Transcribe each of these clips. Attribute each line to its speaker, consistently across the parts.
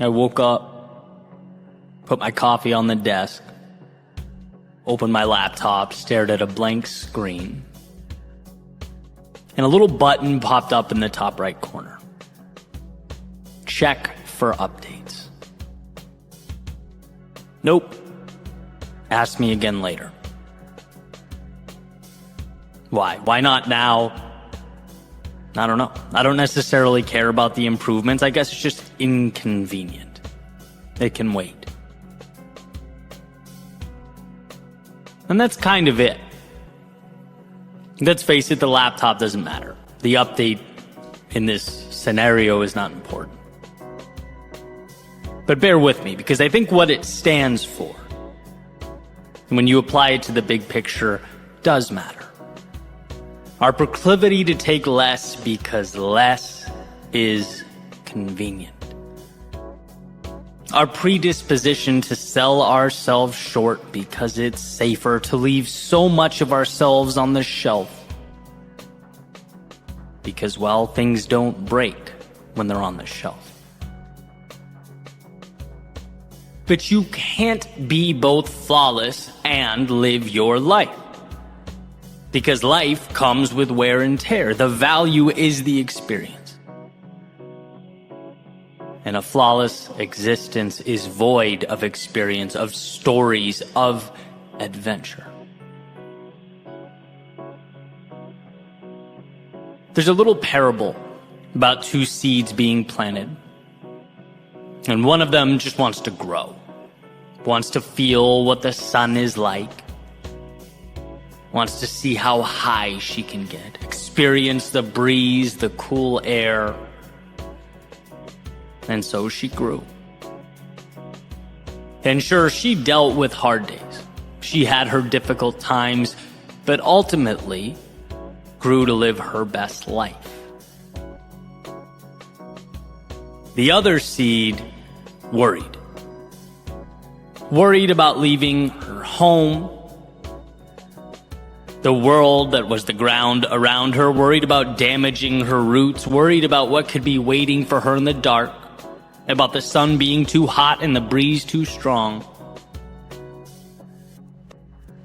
Speaker 1: I woke up, put my coffee on the desk, opened my laptop, stared at a blank screen, and a little button popped up in the top right corner. Check for updates. Nope. Ask me again later. Why? Why not now? I don't know. I don't necessarily care about the improvements. I guess it's just inconvenient. It can wait. And that's kind of it. Let's face it, the laptop doesn't matter. The update in this scenario is not important. But bear with me, because I think what it stands for, and when you apply it to the big picture, does matter. Our proclivity to take less because less is convenient. Our predisposition to sell ourselves short because it's safer to leave so much of ourselves on the shelf. Because, well, things don't break when they're on the shelf. But you can't be both flawless and live your life. Because life comes with wear and tear. The value is the experience. And a flawless existence is void of experience, of stories, of adventure. There's a little parable about two seeds being planted. And one of them just wants to grow. Wants to feel what the sun is like. Wants to see how high she can get, experience the breeze, the cool air. And so she grew. And sure, she dealt with hard days. She had her difficult times, but ultimately grew to live her best life. The other seed worried. Worried about leaving her home, the world that was the ground around her, worried about damaging her roots, worried about what could be waiting for her in the dark, about the sun being too hot and the breeze too strong.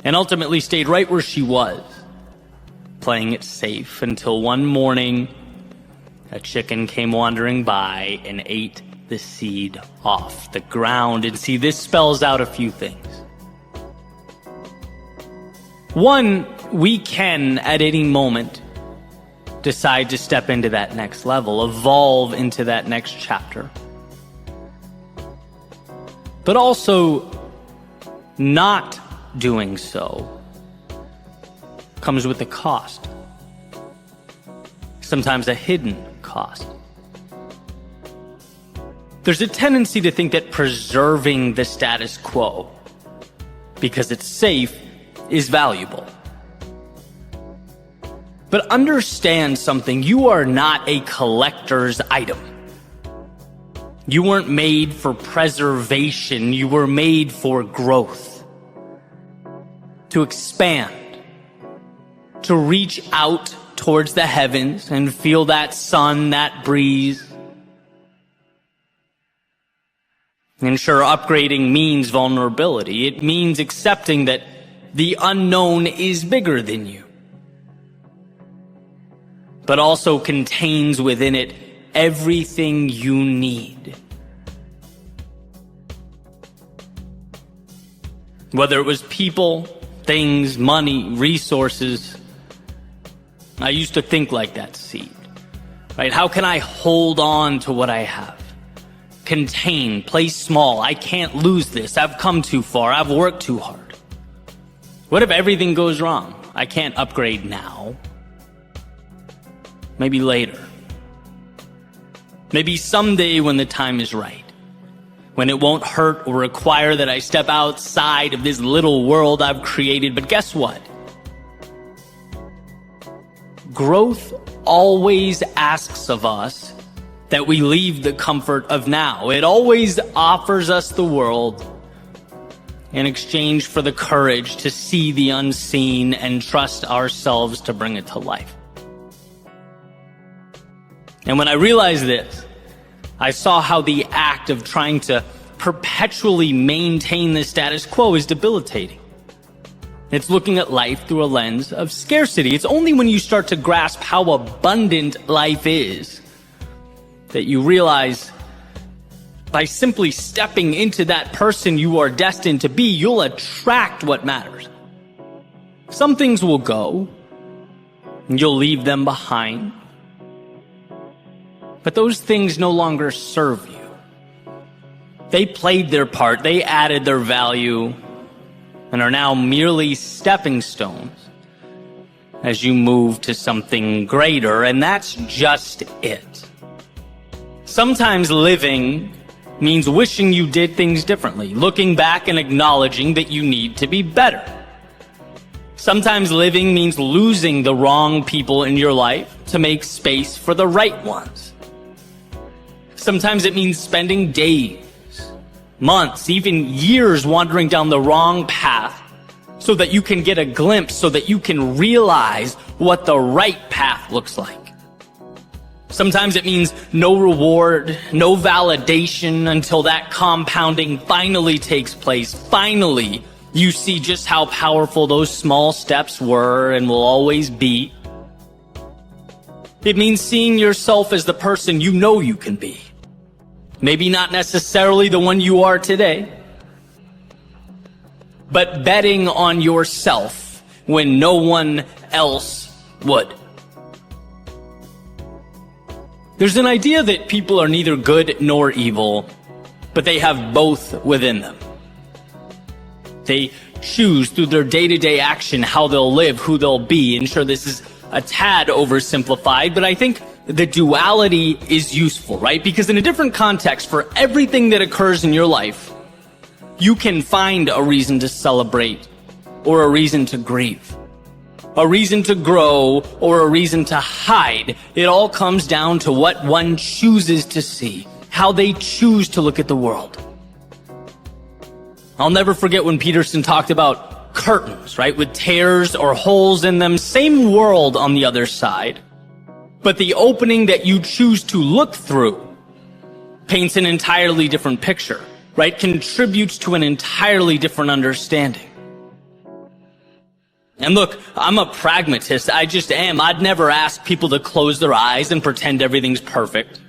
Speaker 1: And ultimately stayed right where she was, playing it safe until one morning a chicken came wandering by and ate the seed off the ground. And see, this spells out a few things. One, we can, at any moment, decide to step into that next level, evolve into that next chapter. But also, not doing so comes with a cost. Sometimes a hidden cost. There's a tendency to think that preserving the status quo, because it's safe, is valuable. But understand something, you are not a collector's item. You weren't made for preservation, you were made for growth. To expand. To reach out towards the heavens and feel that sun, that breeze. And sure, upgrading means vulnerability. It means accepting that the unknown is bigger than you, but also contains within it everything you need. Whether it was people, things, money, resources, I used to think like that seed, right? How can I hold on to what I have? Contain, play small. I can't lose this. I've come too far. I've worked too hard. What if everything goes wrong? I can't upgrade now. Maybe later. Maybe someday when the time is right. When it won't hurt or require that I step outside of this little world I've created. But guess what? Growth always asks of us that we leave the comfort of now. It always offers us the world in exchange for the courage to see the unseen and trust ourselves to bring it to life. And when I realized this, I saw how the act act of trying to perpetually maintain the status quo is debilitating. It's looking at life through a lens of scarcity. It's only when you start to grasp how abundant life is that you realize by simply stepping into that person you are destined to be, you'll attract what matters. Some things will go, and you'll leave them behind. But those things no longer serve you. They played their part, they added their value, and are now merely stepping stones as you move to something greater, and that's just it. Sometimes living means wishing you did things differently, looking back and acknowledging that you need to be better. Sometimes living means losing the wrong people in your life to make space for the right ones. Sometimes it means spending days, months, even years wandering down the wrong path so that you can get a glimpse, so that you can realize what the right path looks like. Sometimes it means no reward, no validation until that compounding finally takes place. Finally, you see just how powerful those small steps were and will always be. It means seeing yourself as the person you know you can be. Maybe not necessarily the one you are today, but betting on yourself when no one else would. There's an idea that people are neither good nor evil, but they have both within them. They choose through their day-to-day action how they'll live, who they'll be. And sure, this is a tad oversimplified, but I think the duality is useful, right? Because in a different context, for everything that occurs in your life, you can find a reason to celebrate or a reason to grieve, a reason to grow or a reason to hide. It all comes down to what one chooses to see, how they choose to look at the world. I'll never forget when Peterson talked about curtains, right? With tears or holes in them, same world on the other side. But the opening that you choose to look through paints an entirely different picture, right? Contributes to an entirely different understanding. And look, I'm a pragmatist. I just am. I'd never ask people to close their eyes and pretend everything's perfect,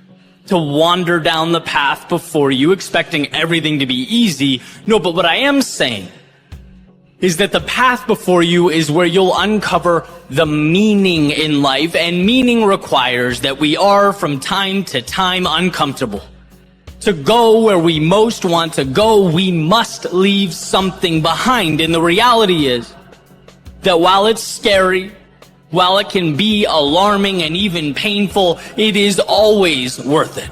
Speaker 1: to wander down the path before you expecting everything to be easy. No, but what I am saying is that the path before you is where you'll uncover the meaning in life, and meaning requires that we are from time to time uncomfortable. To go where we most want to go, we must leave something behind. And the reality is that while it's scary, while it can be alarming and even painful, it is always worth it.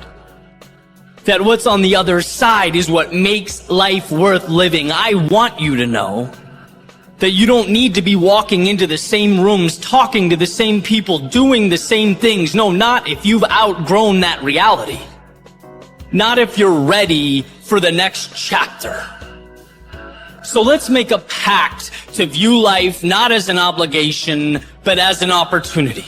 Speaker 1: That what's on the other side is what makes life worth living. I want you to know that you don't need to be walking into the same rooms, talking to the same people, doing the same things. No, not if you've outgrown that reality. Not if you're ready for the next chapter. So let's make a pact to view life not as an obligation, but as an opportunity.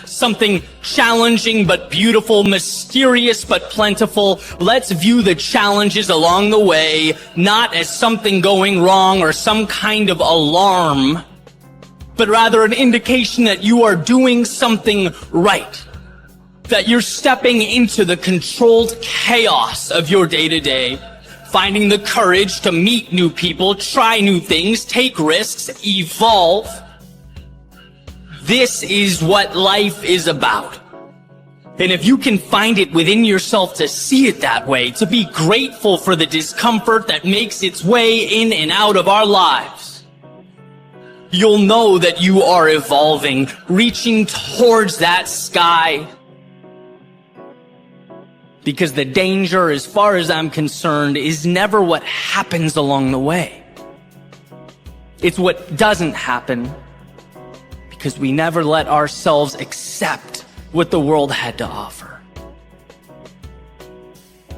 Speaker 1: Something challenging but beautiful, mysterious but plentiful. Let's view the challenges along the way not as something going wrong or some kind of alarm, but rather an indication that you are doing something right. That you're stepping into the controlled chaos of your day-to-day, finding the courage to meet new people, try new things, take risks, evolve. This is what life is about. And if you can find it within yourself to see it that way, to be grateful for the discomfort that makes its way in and out of our lives, you'll know that you are evolving, reaching towards that sky. Because the danger, as far as I'm concerned, is never what happens along the way. It's what doesn't happen, because we never let ourselves accept what the world had to offer.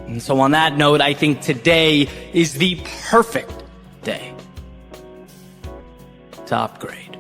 Speaker 1: And so on that note, I think today is the perfect day to upgrade.